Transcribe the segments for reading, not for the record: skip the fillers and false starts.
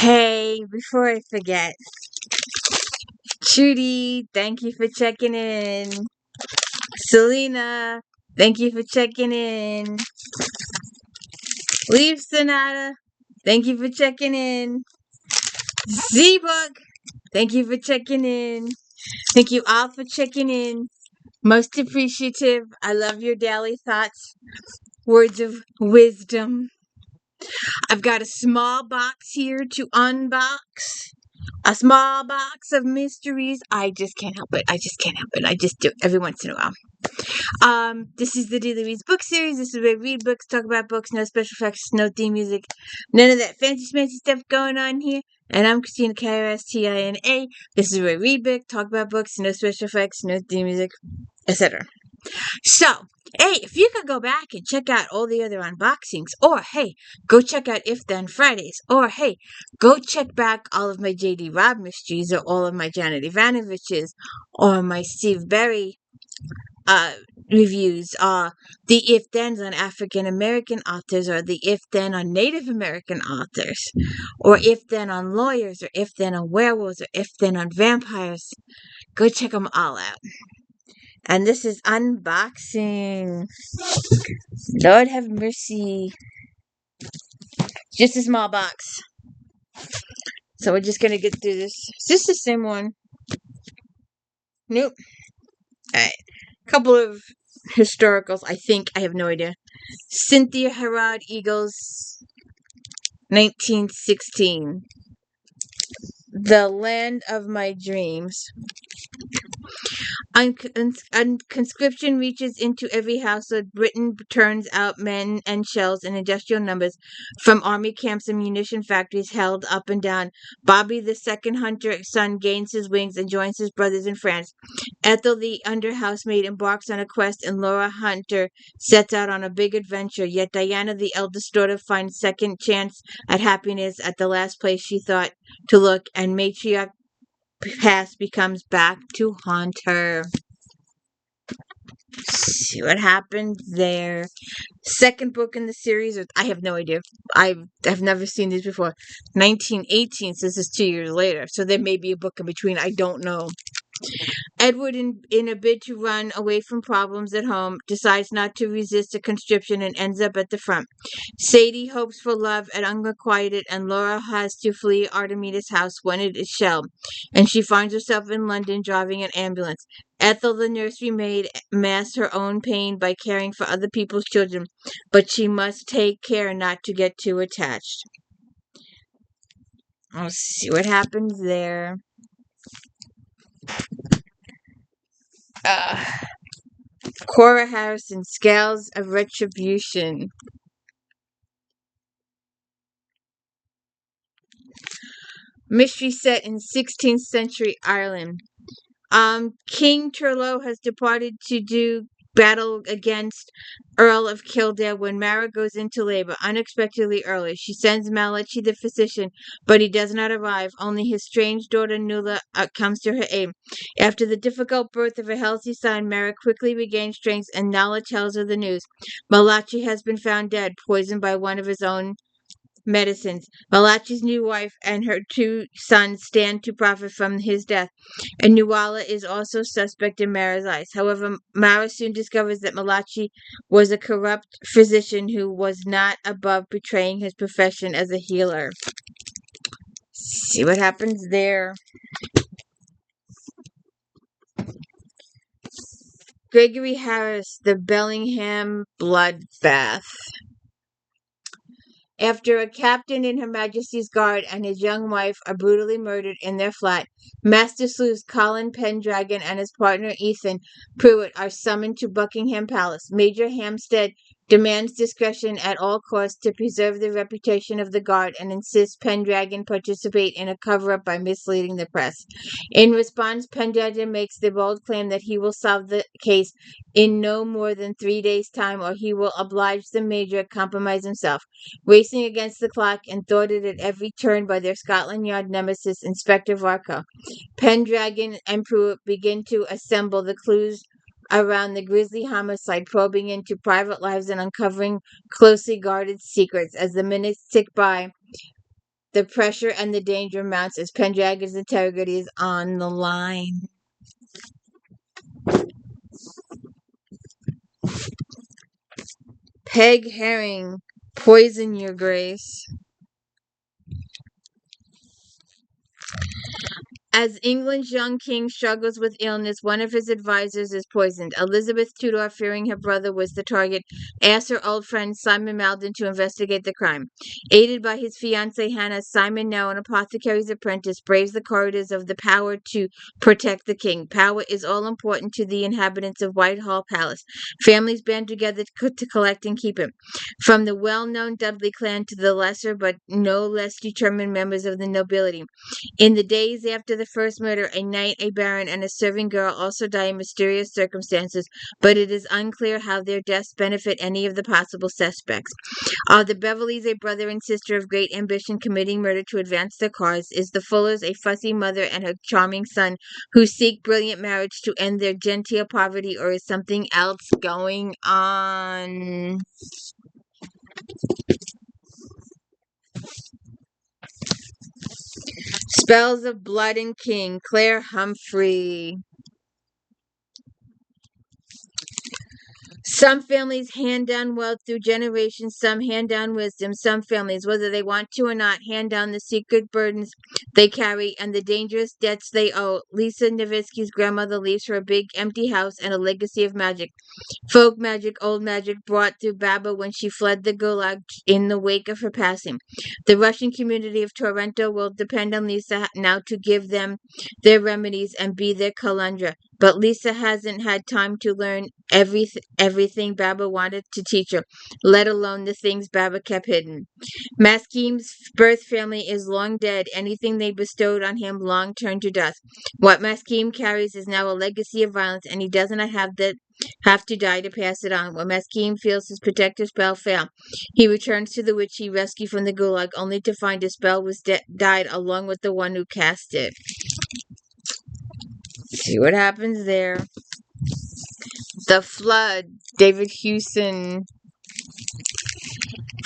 Hey, before I forget, Trudy, thank you for checking in. Selena, thank you for checking in. Leaf Sonata, thank you for checking in. Z-Book, thank you for checking in. Thank you all for checking in. Most appreciative. I love your daily thoughts, words of wisdom. I've got a small box here to unbox. A small box of mysteries. I just can't help it. I just do it every once in a while. This is the Daily Reads book series. This is where we read books, talk about books, no special effects, no theme music, none of that fancy schmancy stuff going on here. And I'm Christina, K-I-R-S-T-I-N-A. This is where we read books, talk about books, no special effects, no theme music, etc. So, hey, if you could go back and check out all the other unboxings, or hey, go check out If Then Fridays, or hey, go check back all of my J.D. Robb mysteries, or all of my Janet Ivanovich's, or my Steve Berry reviews, the If Thens on African American authors, or the If Then on Native American authors, or If Then on lawyers, or If Then on werewolves, or If Then on vampires. Go check them all out. And this is unboxing. Lord have mercy. Just a small box. So we're just going to get through this. Is this the same one? Nope. Alright. Couple of historicals, I think. I have no idea. CYNTHIA HARROD Eagles, 1916. The Land of My Dreams. Conscription reaches into every household. Britain turns out men and shells in industrial numbers from army camps and munition factories held up and down. Bobby, the second hunter son, gains his wings and joins his brothers in France. Ethel, the under housemaid, embarks on a quest, and Laura Hunter sets out on a big adventure. Yet Diana, the eldest daughter, finds second chance at happiness at the last place she thought to look, and matriarch past becomes back to haunt her. See what happened there. Second book in the series. I have no idea. I've never seen these before. 1918, so this is 2 years later. So there may be a book in between. I don't know. Edward, in a bid to run away from problems at home, decides not to resist a conscription and ends up at the front. Sadie hopes for love at Unrequited, and Laura has to flee Artemida's house when it is shelled, and she finds herself in London driving an ambulance. Ethel, the nursery maid, masks her own pain by caring for other people's children, but she must take care not to get too attached. Let's see what happens there. Cora Harrison, Scales of Retribution. Mystery set in 16th century Ireland. King Turlough has departed to do battle against Earl of Kildare when Mara goes into labor unexpectedly early. She sends Malachi the physician, but he does not arrive. Only his strange daughter Nuala comes to her aid. After the difficult birth of a healthy son, Mara quickly regains strength, and Nala tells her the news. Malachi has been found dead, poisoned by one of his own medicines. Malachi's new wife and her two sons stand to profit from his death, and Nuala is also suspect in Mara's eyes. However, Mara soon discovers that Malachi was a corrupt physician who was not above betraying his profession as a healer. See what happens there. Gregory Harris, The Bellingham Bloodbath. After a captain in Her Majesty's Guard and his young wife are brutally murdered in their flat, Master Sleuths Colin Pendragon and his partner Ethan Pruitt are summoned to Buckingham Palace. Major Hampstead demands discretion at all costs to preserve the reputation of the Guard and insists Pendragon participate in a cover-up by misleading the press. In response, Pendragon makes the bold claim that he will solve the case in no more than 3 days' time, or he will oblige the Major compromise himself. Racing against the clock and thwarted at every turn by their Scotland Yard nemesis, Inspector Varco, Pendragon and Pruitt begin to assemble the clues around the grisly homicide, probing into private lives and uncovering closely guarded secrets. As the minutes tick by, The pressure and the danger mounts as Pendragon's integrity is on the line. Peg Herring, poison your grace. As England's young king struggles with illness, one of his advisors is poisoned. Elizabeth Tudor, fearing her brother was the target, asks her old friend Simon Malden to investigate the crime. Aided by his fiancée Hannah, Simon, now an apothecary's apprentice, braves the corridors of the Tower to protect the king. Power is all important to the inhabitants of Whitehall Palace. Families band together to collect and keep it. From the well-known Dudley clan to the lesser but no less determined members of the nobility. In the days after the first murder, a knight, a baron, and a serving girl also die in mysterious circumstances, but it is unclear how their deaths benefit any of the possible suspects. Are the Beverleys a brother and sister of great ambition committing murder to advance their cause? Is the Fullers a fussy mother and her charming son who seek brilliant marriage to end their genteel poverty, or is something else going on? Spells of Blood and King, Claire Humphrey. Some families hand down wealth through generations, some hand down wisdom. Some families, whether they want to or not, hand down the secret burdens they carry and the dangerous debts they owe. Lisa Nowitzki's grandmother leaves her a big empty house and a legacy of magic. Folk magic, old magic, brought through Baba when she fled the Gulag in the wake of her passing. The Russian community of Toronto will depend on Lisa now to give them their remedies and be their Kalandra. But Lisa hasn't had time to learn everything Baba wanted to teach her, let alone the things Baba kept hidden. Maskim's birth family is long dead. Anything they bestowed on him long turned to dust. What Maskim carries is now a legacy of violence, and he does not have to die to pass it on. When Maskim feels his protective spell fail, he returns to the witch he rescued from the Gulag, only to find his spell was died along with the one who cast it. See what happens there. The Flood, David HUSON.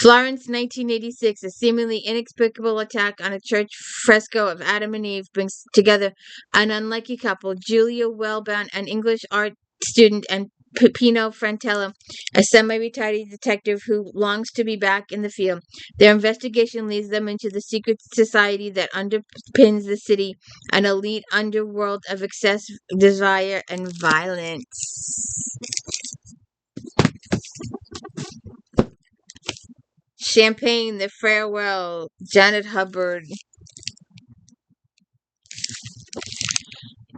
Florence, 1986. A seemingly inexplicable attack on a church fresco of Adam and Eve brings together an unlucky couple, Julia Wellbound, an English art student, and Pino Frantella, a semi-retired detective who longs to be back in the field. Their investigation leads them into the secret society that underpins the city, an elite underworld of excess, desire, and violence. Champagne, The Farewell, Janet Hubbard.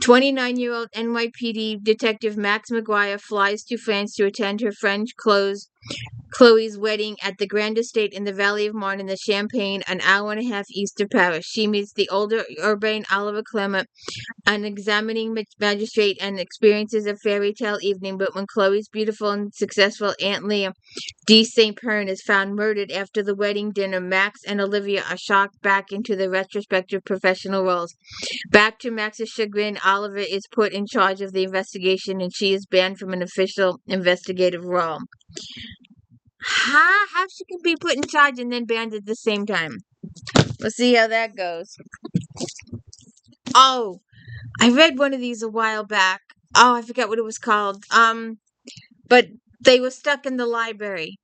29-year-old NYPD detective Max McGuire flies to France to attend her friend Chloe's wedding at the Grand Estate in the Valley of Marne in the Champagne, an hour and a half east of Paris. She meets the older Urbain Oliver Clement, an examining magistrate, and experiences a fairy tale evening. But when Chloe's beautiful and successful Aunt Leah D. St. Pern is found murdered after the wedding dinner, Max and Olivia are shocked back into their respective professional roles. Back to Max's chagrin, Oliver is put in charge of the investigation, and she is banned from an official investigative role. How she can be put in charge and then banned at the same time? We'll see how that goes. Oh, I read one of these a while back. Oh, I forgot what it was called. But they were stuck in the library.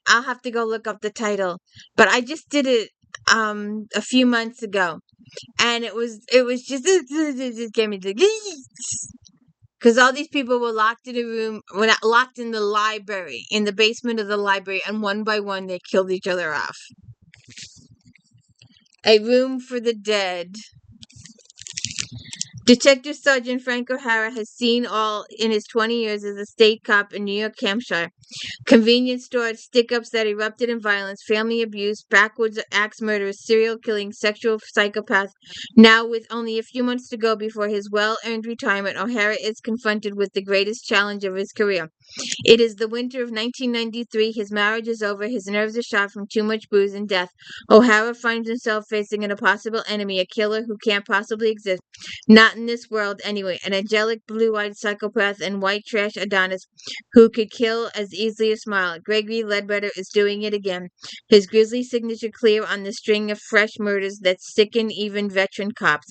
I'll have to go look up the title. But I just did it a few months ago. And it was just it just gave me the because all these people were locked in a room, locked in the library, in the basement of the library, and one by one they killed each other off. A Room for the Dead. Detective Sergeant Frank O'Hara has seen all in his 20 years as a state cop in New York, Hampshire. Convenience stores, stick-ups that erupted in violence, family abuse, backwoods axe murders, serial killing, sexual psychopath. Now, with only a few months to go before his well-earned retirement, O'Hara is confronted with the greatest challenge of his career. It is the winter of 1993. His marriage is over. His nerves are shot from too much booze and death. O'Hara finds himself facing an impossible enemy, a killer who can't possibly exist. Not in this world anyway. An angelic blue-eyed psychopath and white trash Adonis who could kill as easily as smile. Gregory Ledbetter is doing it again. His grisly signature clear on the string of fresh murders that sicken even veteran cops.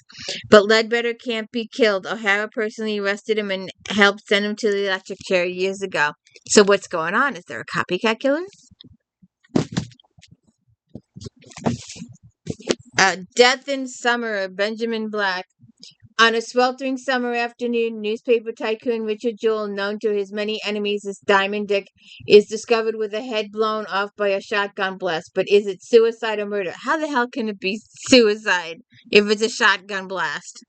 But Ledbetter can't be killed. O'Hara personally arrested him and helped send him to the electric chair years ago. So what's going on? Is there a copycat killer? Death in Summer, Benjamin Black. On a sweltering summer afternoon, newspaper tycoon Richard Jewell, known to his many enemies as Diamond Dick, is discovered with a head blown off by a shotgun blast. But is it suicide or murder? How the hell can it be suicide if it's a shotgun blast?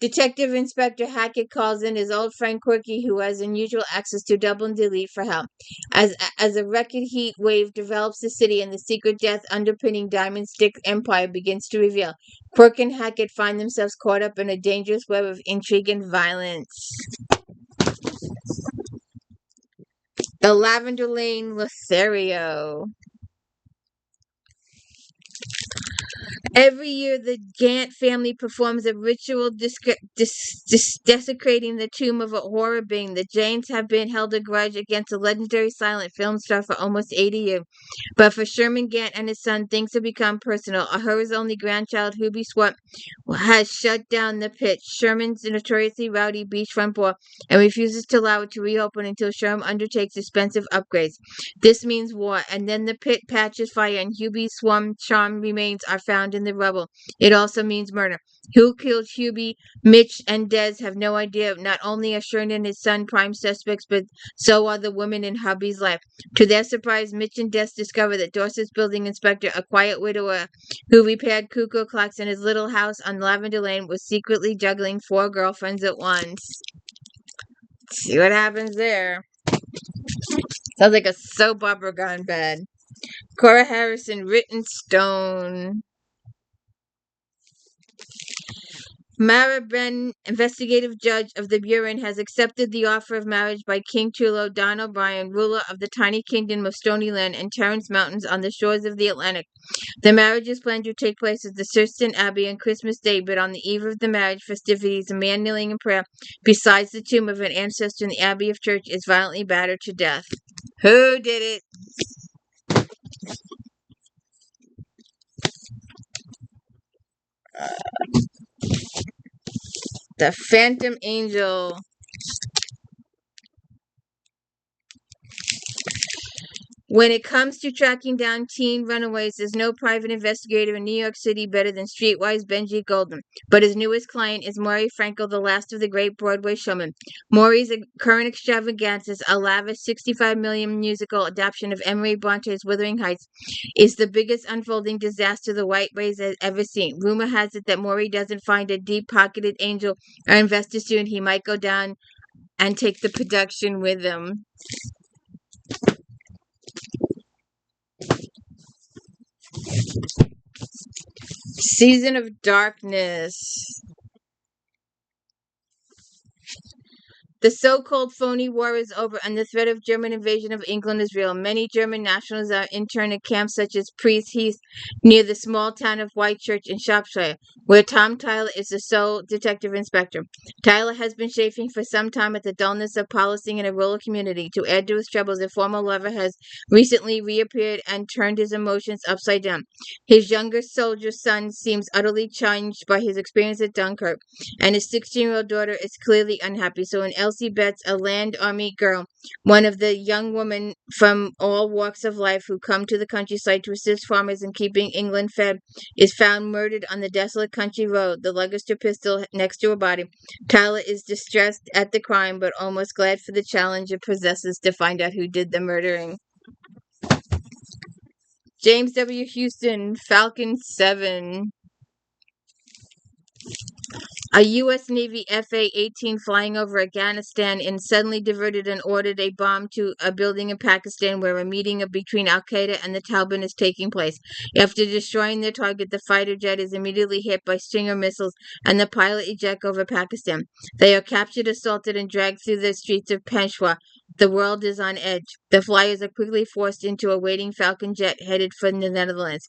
Detective Inspector Hackett calls in his old friend Quirky, who has unusual access to double and delete, for help. As a record heat wave develops the city and the secret death underpinning Diamond Dick's empire begins to reveal, Quirk and Hackett find themselves caught up in a dangerous web of intrigue and violence. The Lavender Lane Lothario. Every year, the Gant family performs a ritual desecrating the tomb of a horror being. The Janes have been held a grudge against a legendary silent film star for almost 80 years. But for Sherman Gant and his son, things have become personal. O'Hara's only grandchild, Hubie Swart, has shut down the pit, Sherman's notoriously rowdy beachfront bar, and refuses to allow it to reopen until Sherman undertakes expensive upgrades. This means war, and then the pit patches fire, and Hubie's charm remains are found in the rubble. It also means murder. Who killed Hubie? Mitch and Des have no idea. Not only are Sherman and his son prime suspects, but so are the women in Hubby's life. To their surprise, Mitch and Des discover that Dorset's building inspector, a quiet widower who repaired cuckoo clocks in his little house on Lavender Lane, was secretly juggling 4 girlfriends at once. Let's see what happens there. Sounds like a soap opera gone bad. Cora Harrison, written stone. Mara Ben, investigative judge of the Bureau, has accepted the offer of marriage by King Tulo Don O'Brien, ruler of the tiny kingdom of Stonyland and Terrence Mountains on the shores of the Atlantic. The marriage is planned to take place at the Cistercian Abbey on Christmas Day, but on the eve of the marriage festivities, a man kneeling in prayer beside the tomb of an ancestor in the Abbey of Church is violently battered to death. Who did it? The Phantom Angel. When it comes to tracking down teen runaways, there's no private investigator in New York City better than Streetwise Benji Golden. But his newest client is Maury Frankel, the last of the great Broadway showmen. Maury's current extravagances, a lavish $65 million musical adaptation of Emery Bronte's Wuthering Heights, is the biggest unfolding disaster the White Race has ever seen. Rumor has it that Maury doesn't find a deep-pocketed angel or investor soon. He might go down and take the production with him. Season of Darkness. The so-called phony war is over, and the threat of German invasion of England is real. Many German nationals are interned at camps such as Priest Heath near the small town of Whitechurch in Shropshire, where Tom Tyler is the sole detective inspector. Tyler has been chafing for some time at the dullness of policing in a rural community. To add to his troubles, a former lover has recently reappeared and turned his emotions upside down. His younger soldier son seems utterly changed by his experience at Dunkirk, and his 16-year-old daughter is clearly unhappy. So when Elsie Betts, a land army girl, one of the young women from all walks of life who come to the countryside to assist farmers in keeping England fed, is found murdered on the desolate country road, the Leicester pistol next to her body. Tyler is distressed at the crime, but almost glad for the challenge it possesses to find out who did the murdering. James W. Houston, Falcon 7. A U.S. Navy FA-18 flying over Afghanistan and suddenly diverted and ordered a bomb to a building in Pakistan where a meeting between Al-Qaeda and the Taliban is taking place. After destroying their target, the fighter jet is immediately hit by Stinger missiles and the pilot ejects over Pakistan. They are captured, assaulted, and dragged through the streets of Peshawar. The world is on edge. The flyers are quickly forced into a waiting Falcon jet headed for the Netherlands,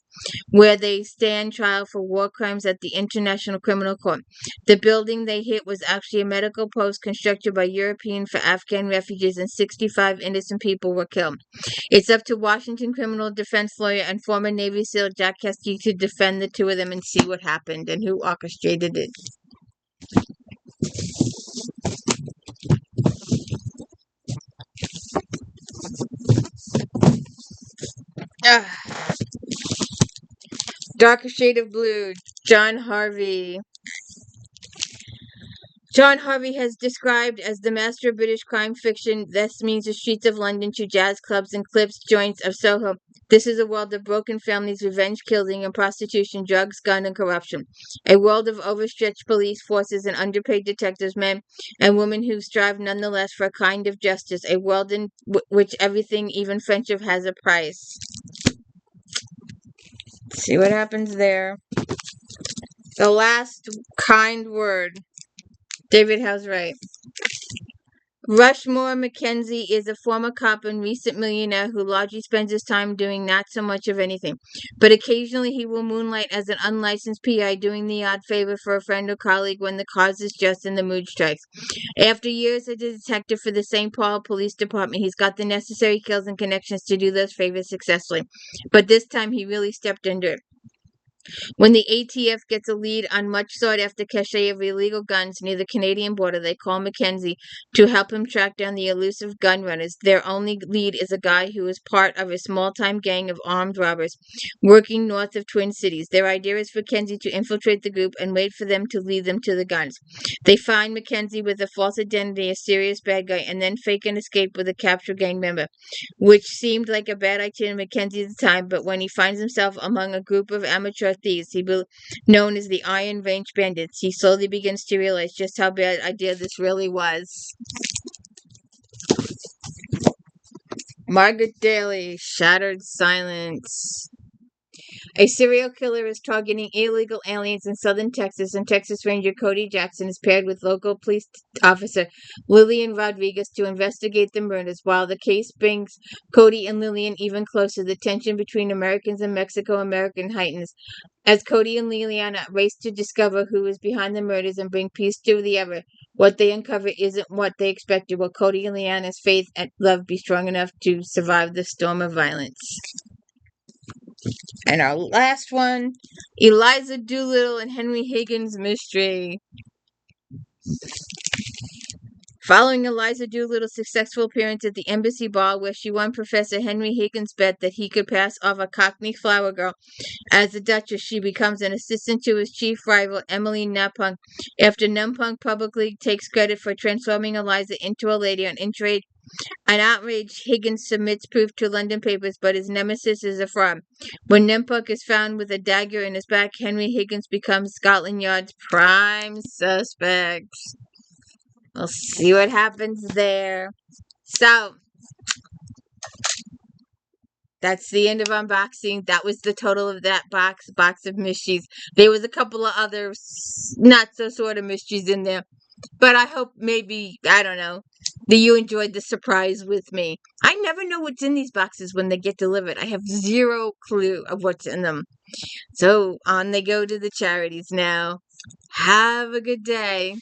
where they stand trial for war crimes at the International Criminal Court. The building they hit was actually a medical post constructed by Europeans for Afghan refugees, and 65 innocent people were killed. It's up to Washington criminal defense lawyer and former Navy SEAL Jack Keskey to defend the two of them and see what happened and who orchestrated it. Ah. Darker Shade of Blue, John Harvey. John Harvey has described as the master of British crime fiction. This means the streets of London to jazz clubs and clips joints of Soho. This is a world of broken families, revenge killing, and prostitution, drugs, gun, and corruption. A world of overstretched police forces and underpaid detectives, men and women who strive nonetheless for a kind of justice. A world in which everything, even friendship, has a price. Let's see what happens there. The last kind word. David HOUSEWRIGHT. Rushmore Mackenzie is a former cop and recent millionaire who largely spends his time doing not so much of anything. But occasionally he will moonlight as an unlicensed PI, doing the odd favor for a friend or colleague when the cause is just and the mood strikes. After years as a detective for the St. Paul Police Department, he's got the necessary skills and connections to do those favors successfully. But this time he really stepped into it. When the ATF gets a lead on much sought-after cache of illegal guns near the Canadian border, they call Mackenzie to help him track down the elusive gun runners. Their only lead is a guy who is part of a small-time gang of armed robbers working north of Twin Cities. Their idea is for Mackenzie to infiltrate the group and wait for them to lead them to the guns. They find Mackenzie with a false identity, a serious bad guy, and then fake an escape with a captured gang member, which seemed like a bad idea to Mackenzie at the time, but when he finds himself among a group of amateur thieves, known as the Iron Range Bandits, he slowly begins to realize just how bad idea this really was. Margaret Daly, Shattered Silence. A serial killer is targeting illegal aliens in southern Texas, and Texas Ranger Cody Jackson is paired with local police officer Lillian Rodriguez to investigate the murders. While the case brings Cody and Lillian even closer, the tension between Americans and Mexico-American heightens. As Cody and Liliana race to discover who is behind the murders and bring peace to the other, what they uncover isn't what they expected. Will Cody and Liliana's faith and love be strong enough to survive the storm of violence? And our last one, Eliza Doolittle and Henry Higgins mystery. Following Eliza Doolittle's successful appearance at the Embassy Ball, where she won Professor Henry Higgins' bet that he could pass off a Cockney flower girl as the Duchess, she becomes an assistant to his chief rival, Emily Nampunk. After Nampunk publicly takes credit for transforming Eliza into a lady, an outraged Higgins submits proof to London papers, but his nemesis is a fraud. When Nampunk is found with a dagger in his back, Henry Higgins becomes Scotland Yard's prime suspect. We'll see what happens there. So, that's the end of unboxing. That was the total of that box of mysteries. There was a couple of other not so sort of mysteries in there. But I hope maybe, I don't know, that you enjoyed the surprise with me. I never know what's in these boxes when they get delivered. I have zero clue of what's in them. So on they go to the charities now. Have a good day.